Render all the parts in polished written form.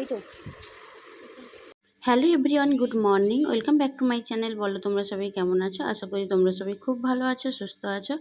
এই তো hello everyone, good morning, welcome back to my channel. বলো তোমরা সবাই কেমন আছো? আশা করি তোমরা সবাই খুব ভালো আছো, সুস্থ আছো,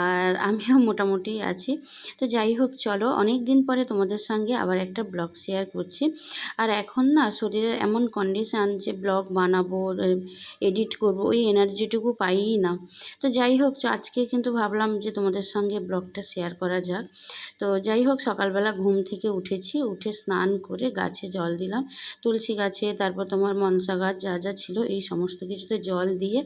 আর আমিও মোটামুটি আছি। তো যাই হোক, চলো অনেক দিন পরে তোমাদের সঙ্গে আবার একটা ব্লগ শেয়ার করছি। আর এখন না শরীরের এমন কন্ডিশান যে ব্লগ বানাবো, এডিট করব, ওই এনার্জিটুকু পাইই না। তো যাই হোক, আজকে কিন্তু ভাবলাম যে তোমাদের সঙ্গে ব্লগটা শেয়ার করা যাক। তো যাই হোক, সকালবেলা ঘুম থেকে উঠেছি, উঠে স্নান করে গাছে জল দিলাম, তুলসী গাছে, তারপর তোমার মনসা গাছ যা যা ছিল এই সমস্ত কিছুতে জল দিয়ে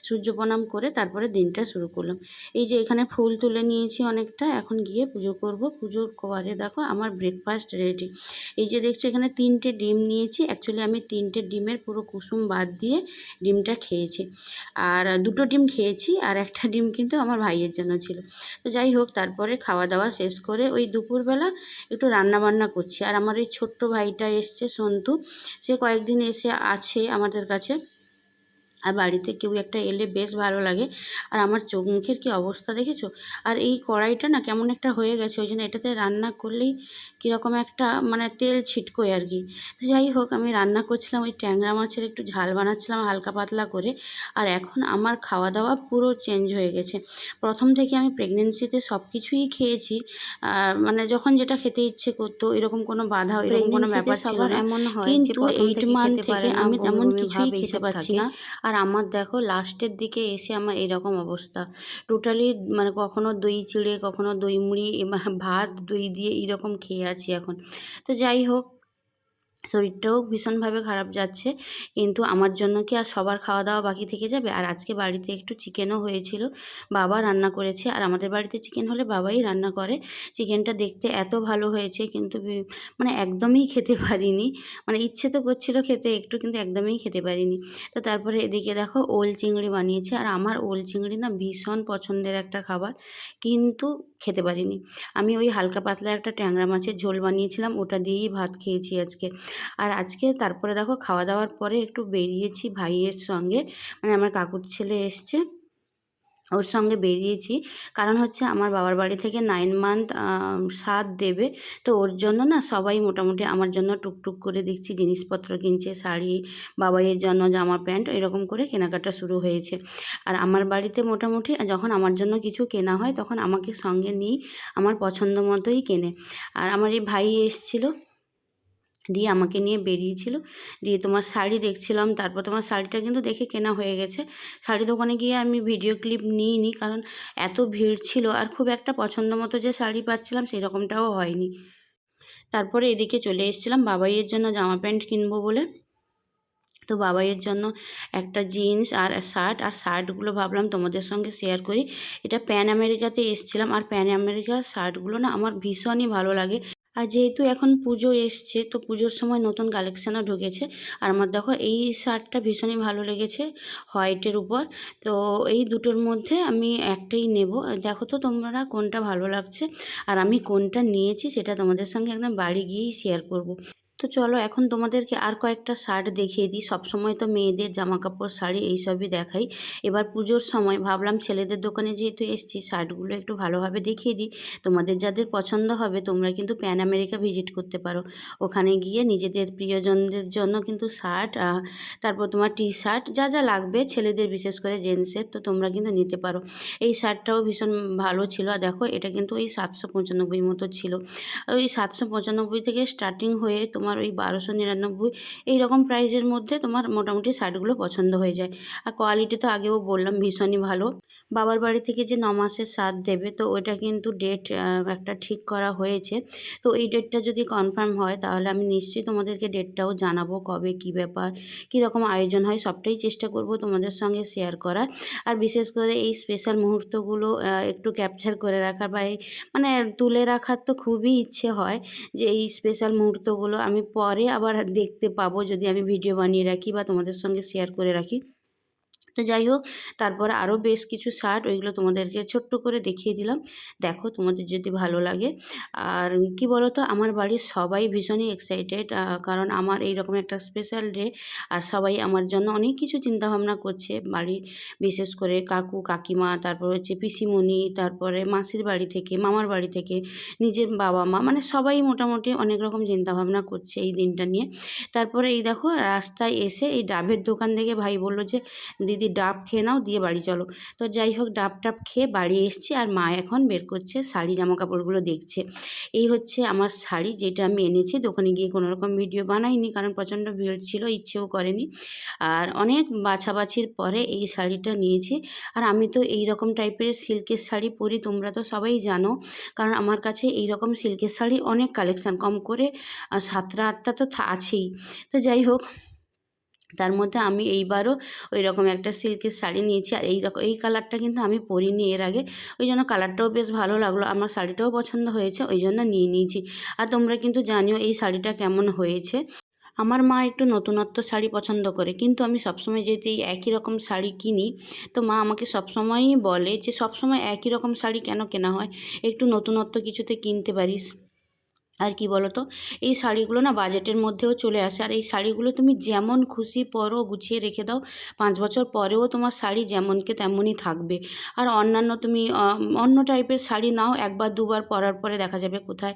সূর্য প্রণাম করে তারপরে দিনটা শুরু করলাম। এই যে এখানে ফুল তুলে নিয়েছি অনেকটা, এখন গিয়ে পুজো করব। পুজোর করে দেখো আমার ব্রেকফাস্ট রেডি। এই যে দেখছো এখানে 3টে ডিম নিয়েছি। অ্যাকচুয়ালি আমি 3টে ডিমের পুরো কুসুম বাদ দিয়ে ডিমটা খেয়েছি, আর 2টো ডিম খেয়েছি, আর একটা ডিম কিন্তু আমার ভাইয়ের জন্য ছিল। তো যাই হোক, তারপরে খাওয়া দাওয়া শেষ করে ওই দুপুরবেলা একটু রান্না বান্না করছি। আর আমার এই ছোট্ট ভাইটা এসছে সন্তু, সে কয়েকদিন এসে আছে আমাদের কাছে। আর বাড়িতে কেউ একটা এলে বেশ ভালো লাগে। আর আমার চোখ মুখের কী অবস্থা দেখেছো? আর এই কড়াইটা না কেমন একটা হয়ে গেছে, ওই জন্য এটাতে রান্না করলেই কীরকম একটা মানে তেল ছিটকোয় আর কি। যাই হোক, আমি রান্না করছিলাম ওই ট্যাংরা মাছের একটু ঝাল বানাচ্ছিলাম হালকা পাতলা করে। আর এখন আমার খাওয়া দাওয়া পুরো চেঞ্জ হয়ে গেছে। প্রথম থেকে আমি প্রেগনেন্সিতে সব কিছুই খেয়েছি, মানে যখন যেটা খেতে ইচ্ছে করতো, এরকম কোনো বাধা, এরকম কোনো ব্যাপার ছিল না। এমন হয় যে কিন্তু প্রথম 8 থেকে মান্থ খেতে থেকে পারে না, আমি বমি তেমন বমি কিছুই ভাব খেতে এইসব পারছি থাকে। না। আর আমার দেখো লাস্টের দিকে এসে আমার এরকম অবস্থা, টোটালি মানে কখনো দই চিড়ে, কখনো দই মুড়ি, ভাত দই দিয়ে এরকম খেয়ে আছি এখন। তো যাই হোক, শরীরটাও ভীষণভাবে খারাপ যাচ্ছে, কিন্তু আমার জন্য কি আর সবার খাওয়া দাওয়া বাকি থেকে যাবে? আর আজকে বাড়িতে একটু চিকেনও হয়েছিল, বাবা রান্না করেছে। আর আমাদের বাড়িতে চিকেন হলে বাবাই রান্না করে। চিকেনটা দেখতে এত ভালো হয়েছে, কিন্তু মানে একদমই খেতে পারিনি। মানে ইচ্ছে তো করছিল খেতে একটু, কিন্তু একদমই খেতে পারিনি। তো তারপরে এদিকে দেখো ওল চিংড়ি বানিয়েছে, আর আমার ওল চিংড়ি না ভীষণ পছন্দের একটা খাবার, কিন্তু খেতে পারিনি। আমি ওই হালকা পাতলা একটা ট্যাংরা মাছের ঝোল বানিয়েছিলাম, ওটা দিয়েই ভাত খেয়েছি আজকে। আর আজকে তারপরে দেখো খাওয়া দাওয়ার পরে একটু বেরিয়েছি ভাইয়ের সঙ্গে, মানে আমার কাকুর ছেলে এসছে, ওর সঙ্গে বেরিয়েছি। কারণ হচ্ছে আমার বাবার বাড়ি থেকে 9 মান্থ সাধ দেবে। তো ওর জন্য না সবাই মোটামুটি আমার জন্য টুকটুক করে দেখছি জিনিসপত্র কিনছে, শাড়ি, বাবাইয়ের জন্য জামা প্যান্ট, এরকম করে কেনাকাটা শুরু হয়েছে। আর আমার বাড়িতে মোটামুটি যখন আমার জন্য কিছু কেনা হয় তখন আমাকে সঙ্গে নিয়ে আমার পছন্দ মতোই কেনে। আর আমার এই ভাই এসেছিলো, দিয়ে আমাকে নিয়ে বেরিয়েছিল। দিয়ে তোমার শাড়ি দেখছিলাম, তারপর তোমার শাড়িটা কিন্তু দেখে কেনা হয়ে গেছে। শাড়ি দোকানে গিয়ে আমি ভিডিও ক্লিপ নিইনি, কারণ এত ভিড় ছিল, আর খুব একটা পছন্দ মতো যে শাড়ি পাচ্ছিলাম সেই রকমটাও হয়নি। তারপরে এদিকে চলে এসেছিলাম বাবাইয়ের জন্য জামা প্যান্ট কিনবো বলে। তো বাবাইয়ের জন্য একটা জিন্স আর শার্ট, আর শার্টগুলো ভাবলাম তোমাদের সঙ্গে শেয়ার করি। এটা প্যান আমেরিকাতে এসেছিলাম, আর প্যান আমেরিকার শার্টগুলো না আমার ভীষণই ভালো লাগে। আর যেহেতু এখন পুজো এসছে, তো পুজোর সময় নতুন কালেকশানও ঢুকেছে। আর আমার দেখো এই শার্টটা ভীষণই ভালো লেগেছে হোয়াইটের উপর। তো এই দুটোর মধ্যে আমি একটাই নেব, দেখো তো তোমরা কোনটা ভালো লাগছে। আর আমি কোনটা নিয়েছি সেটা তোমাদের সঙ্গে একদম বাড়ি গিয়েই শেয়ার করব। তো চলো এখন তোমাদেরকে আর কয়েকটা শার্ট দেখিয়ে দিই। সবসময় তো মেয়েদের জামা কাপড়, শাড়ি এইসবই দেখাই। এবার পুজোর সময় ভাবলাম ছেলেদের দোকানে যেহেতু এসছি, শার্টগুলো একটু ভালোভাবে দেখিয়ে দিই। তোমাদের যাদের পছন্দ হবে তোমরা কিন্তু প্যান আমেরিকা ভিজিট করতে পারো। ওখানে গিয়ে নিজেদের প্রিয়জনদের জন্য কিন্তু শার্ট, তারপর তোমার টি শার্ট যা যা লাগবে ছেলেদের, বিশেষ করে জেন্টসের, তো তোমরা কিন্তু নিতে পারো। এই শার্টটাও ভীষণ ভালো ছিল। আর দেখো এটা কিন্তু ওই 795 মতো ছিল। ওই 795 থেকে স্টার্টিং হয়ে তোমার ওই 1299 এইরকম প্রাইজের মধ্যে তোমার মোটামুটি শার্টগুলো পছন্দ হয়ে যায়। আর কোয়ালিটি তো আগেও বললাম ভীষণই ভালো। বাবার বাড়ি থেকে যে 9 মাসের সাথ দেবে, তো ওইটা কিন্তু ডেট একটা ঠিক করা হয়েছে। তো এই ডেটটা যদি কনফার্ম হয় তাহলে আমি নিশ্চয়ই তোমাদেরকে ডেটটাও জানাবো, কবে কী ব্যাপার, কীরকম আয়োজন হয়, সবটাই চেষ্টা করব তোমাদের সঙ্গে শেয়ার করার। আর বিশেষ করে এই স্পেশাল মুহূর্তগুলো একটু ক্যাপচার করে রাখার, বা এই মানে তুলে রাখার তো খুবই ইচ্ছে হয় যে এই স্পেশাল মুহূর্তগুলো আমি পরে আবার দেখতে পাবো যদি আমি ভিডিও বানিয়ে রাখি বা তোমাদের সঙ্গে শেয়ার করে রাখি। তো যাই হোক, তারপরে আরও বেশ কিছু শার্ট, ওইগুলো তোমাদেরকে ছোট্ট করে দেখিয়ে দিলাম। দেখো তোমাদের যদি ভালো লাগে। আর কি বলো তো, আমার বাড়ির সবাই ভীষণই এক্সাইটেড, কারণ আমার এইরকম একটা স্পেশাল ডে। আর সবাই আমার জন্য অনেক কিছু চিন্তাভাবনা করছে বাড়ির, বিশেষ করে কাকু কাকিমা, তারপর হচ্ছে পিসিমণি, তারপরে মাসির বাড়ি থেকে, মামার বাড়ি থেকে, নিজের বাবা মা, মানে সবাই মোটামুটি অনেক রকম চিন্তাভাবনা করছে এই দিনটা নিয়ে। তারপরে এই দেখো রাস্তায় এসে এই ডাবের দোকান থেকে ভাই বলল যে, দিদি ডাব খেয়ে নাও, দিয়ে বাড়ি চলো। তো যাই হোক, ডাব টাব খেয়ে বাড়ি এসেছি। আর মা এখন বের করছে শাড়ি জামা কাপড়গুলো দেখছে। এই হচ্ছে আমার শাড়ি, যেটা আমি এনেছি। দোকানে গিয়ে কোনো রকম ভিডিও বানাইনি, কারণ প্রচণ্ড ভিড় ছিল, ইচ্ছেও করেনি। আর অনেক বাছাবাছির পরে এই শাড়িটা নিয়েছি। আর আমি তো এই রকম টাইপের সিল্কের শাড়ি পরি, তোমরা তো সবাই জানো, কারণ আমার কাছে এই রকম সিল্কের শাড়ি অনেক কালেকশান, কম করে 7টা 8টা তো আছেই। তো যাই হোক, তার মধ্যে আমি এইবারও ওই রকম একটা সিল্কের শাড়ি নিয়েছি। আর এই কালারটা কিন্তু আমি পরিনি এর আগে, ওই জন্য কালারটাও বেশ ভালো লাগলো, আমার শাড়িটাও পছন্দ হয়েছে, ওই জন্য নিয়ে নিয়েছি। আর তোমরা কিন্তু জানিও এই শাড়িটা কেমন হয়েছে। আমার মা একটু নতুনত্ব শাড়ি পছন্দ করে, কিন্তু আমি সবসময় যেহেতু এই একই রকম শাড়ি কিনি, তো মা আমাকে সবসময়ই বলে যে সবসময় একই রকম শাড়ি কেন কেনা হয়, একটু নতুনত্ব কিছুতে কিনতে পারিস। আর কি বলো তো, এই শাড়িগুলো না বাজেটের মধ্যেও চলে আসে। আর এই শাড়িগুলো তুমি যেমন খুশি পরো, গুছিয়ে রেখে দাও, 5 বছর পরেও তোমার শাড়ি যেমনকে তেমনই থাকবে। আর অন্যান্য তুমি অন্য টাইপের শাড়ি নাও, একবার দুবার পরার পরে দেখা যাবে কোথায়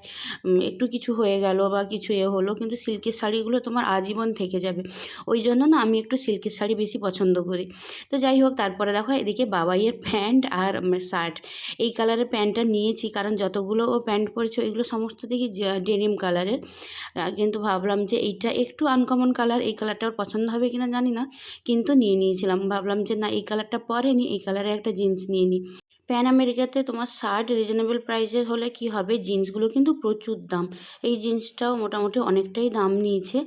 একটু কিছু হয়ে গেল বা কিছু হলো, কিন্তু সিল্কের শাড়িগুলো তোমার আজীবন থেকে যাবে। ওই জন্য না আমি একটু সিল্কের শাড়ি বেশি পছন্দ করি। তো যাই হোক, তারপরে দেখো এদিকে বাবাইয়ের প্যান্ট আর শার্ট, এই কালারের প্যান্টটা নিয়েছি, কারণ যতগুলো ও প্যান্ট পরেছে ওইগুলো সমস্ত দেখি ডেনিম কালারের। কিন্তু ভাবলাম যে এইটা একটু আনকমন কালার, এই কালারটা ওর পছন্দ হবে কিনা জানি না, কিন্তু নিয়ে নিয়েছিলাম। ভাবলাম যে না, এই কালারটা পরেনি, এই কালারের একটা জিন্স নিয়ে নিই। প্যান আমেরিকাতে তোমার শার্ট রিজনেবল প্রাইসের হলে কি হবে, জিন্সগুলো কিন্তু প্রচুর দাম। এই জিন্সটাও মোটামুটি অনেকটাই দাম নিয়েছে।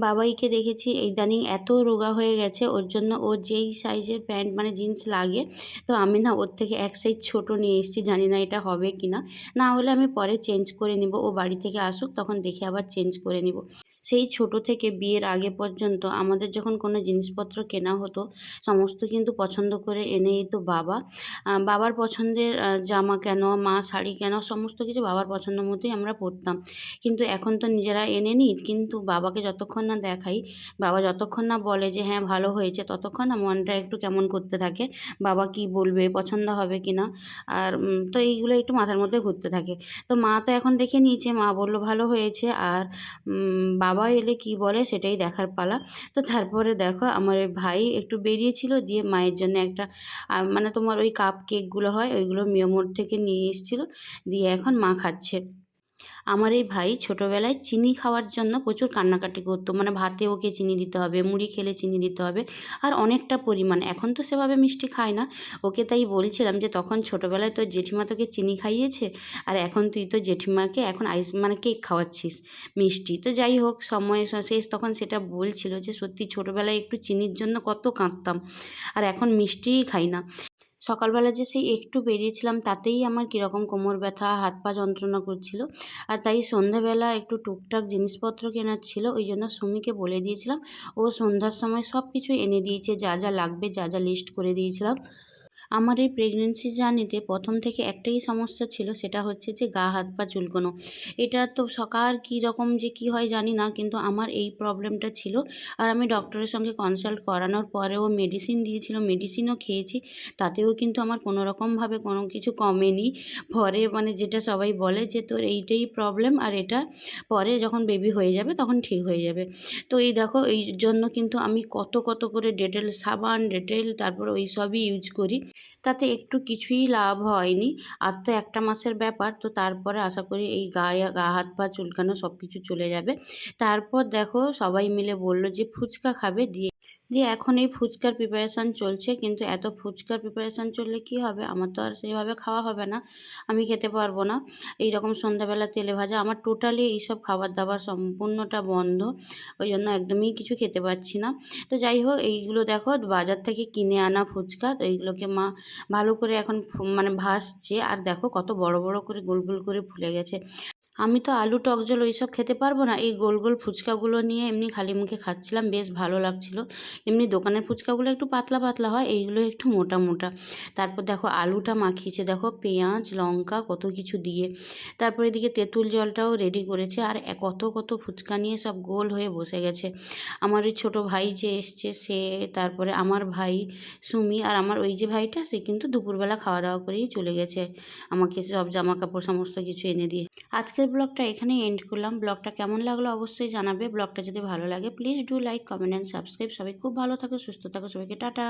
বাবাইকে দেখেছি ইদানিং এত রোগা হয়ে গেছে, ওর জন্য ওর যেই সাইজের প্যান্ট মানে জিন্স লাগে, তো আমি না ওর থেকে এক সাইজ ছোট নিয়ে এসেছি। জানি না এটা হবে কি না, না হলে আমি পরে চেঞ্জ করে নিব, ও বাড়ি থেকে আসুক তখন দেখে আবার চেঞ্জ করে নিব। সেই ছোট থেকে বিয়ের আগে পর্যন্ত আমাদের যখন কোনো জিনিসপত্র কেনা হতো, সমস্ত কিন্তু পছন্দ করে এনে দিত বাবা। বাবার পছন্দের জামা কেন, মা শাড়ি কেন, সমস্ত কিছু বাবার পছন্দ মতোই আমরা পরতাম। কিন্তু এখন তো নিজেরা এনে নিই, কিন্তু বাবাকে যতক্ষণ না দেখাই, বাবা যতক্ষণ না বলে যে হ্যাঁ ভালো হয়েছে, ততক্ষণ না মনটা একটু কেমন করতে থাকে, বাবা কি বলবে, পছন্দ হবে কি না। আর তো এইগুলো একটু মাথার মধ্যে ঘুরতে থাকে। তো মা তো এখন দেখে নিয়েছে, মা বলল ভালো হয়েছে। আর বাবা এলে কি বলে সেটাই দেখার পালা। তো তারপরে দেখো আমার ওই ভাই একটু বেরিয়েছিল, দিয়ে মায়ের জন্য একটা মানে তোমার ওই কাপ কেকগুলো হয় ওইগুলো মিয়ামোর থেকে নিয়ে এসেছিলো, দিয়ে এখন মা খাচ্ছে। আমার এই ভাই ছোটোবেলায় চিনি খাওয়ার জন্য প্রচুর কান্নাকাটি করতো, মানে ভাতে ওকে চিনি দিতে হবে, মুড়ি খেলে চিনি দিতে হবে, আর অনেকটা পরিমাণ। এখন তো সেভাবে মিষ্টি খায় না। ওকে তাই বলছিলাম যে তখন ছোটোবেলায় তোর জেঠিমা তোকে চিনি খাইয়েছে, আর এখন তুই তো জেঠিমাকে এখন মানে কেক খাওয়াচ্ছিস মিষ্টি। তো যাই হোক, সময় শেষ তখন সেটা বলছিল যে সত্যি ছোটোবেলায় একটু চিনির জন্য কত কাঁদতাম, আর এখন মিষ্টিই খাই না। সকালবেলা যে সেই একটু বেরিয়েছিলাম, তাতেই আমার কীরকম কোমর ব্যথা, হাত পা যন্ত্রণা করছিল। আর তাই সন্ধ্যাবেলা একটু টুকটাক জিনিসপত্র কেনার ছিল, ওই জন্য সুমিকে বলে দিয়েছিলাম, ও সন্ধ্যার সময় সব কিছু এনে দিয়েছে, যা যা লাগবে, যা যা লিস্ট করে দিয়েছিলাম। আমার এই প্রেগনেন্সি জার্নিতে প্রথম থেকে একটাই সমস্যা ছিল, সেটা হচ্ছে যে গা হাত পা চুলকোনো। এটা তো সকার কী রকম যে কী হয় জানি না, কিন্তু আমার এই প্রবলেমটা ছিল। আর আমি ডক্টরের সঙ্গে কনসাল্ট করানোর পরেও মেডিসিন দিয়েছিল, মেডিসিনও খেয়েছি, তাতেও কিন্তু আমার কোনো রকমভাবে কোনো কিছু কমেনি। পরে মানে যেটা সবাই বলে যে তোর এইটাই প্রবলেম, আর এটা পরে যখন বেবি হয়ে যাবে তখন ঠিক হয়ে যাবে। তো এই দেখো, এই জন্য কিন্তু আমি কত কত করে ডেটল সাবান, ডেটল, তারপর ওই সবই ইউজ করি, তাতে একটু কিছুই লাভ হয়নি। আর তো একটা মাসের ব্যাপার, তো তারপরে আশা করি এই গা হাত পা চুলকানো সব কিছু চলে যাবে। তারপর দেখো সবাই মিলে বলল যে ফুচকা খাবে, দিয়ে দিয়ে এখন এই ফুচকার প্রিপারেশান চলছে। কিন্তু এত ফুচকার প্রিপারেশান চললে কি হবে, আমার তো আর সেইভাবে খাওয়া হবে না, আমি খেতে পারবো না। এইরকম সন্ধ্যাবেলা তেলে ভাজা, আমার টোটালি এইসব খাবার দাবার সম্পূর্ণটা বন্ধ, ওই জন্য একদমই কিছু খেতে পারছি না। তো যাই হোক, এইগুলো দেখো বাজার থেকে কিনে আনা ফুচকা, তো এইগুলোকে মা ভালো করে এখন মানে ভাসছে, আর দেখো কত বড় বড় করে গোল গোল করে ফুলে গেছে। আমি তো আলু টক ঝোল ওইসব খেতে পারবো না। এই গোল, গোল ফুচকাগুলো নিয়ে এমনি খালি মুখে খাচ্ছিলাম, বেশ ভালো লাগছিল। এমনি দোকানের ফুচকাগুলো একটু পাতলা, পাতলা হয়, এইগুলো একটু মোটা, মোটা। তারপর দেখো আলুটা মাখিয়েছে দেখো পেঁয়াজ, লঙ্কা কত কিছু দিয়ে। তারপর এদিকে তেঁতুল জলটাও রেডি করেছে আর কত, কত ফুচকা নিয়ে সব গোল হয়ে বসে গেছে। আমার ওই ছোটো ভাই যে এসছে সে, তারপরে আমার ভাই সুমি আর আমার ওই যে ভাইটা সে কিন্তু দুপুরবেলা খাওয়া দাওয়া করেই চলে গেছে। আমাকে সব জামাকাপড় সমস্ত কিছু এনে দিয়ে। আজকের ব্লগটা এখানেই এন্ড করলাম। ব্লগটা কেমন লাগলো অবশ্যই জানাবে। ব্লগটা যদি ভালো লাগে please do like, comment and subscribe. সবাই খুব ভালো থাকো, সুস্থ থাকো। সবাইকে টাটা।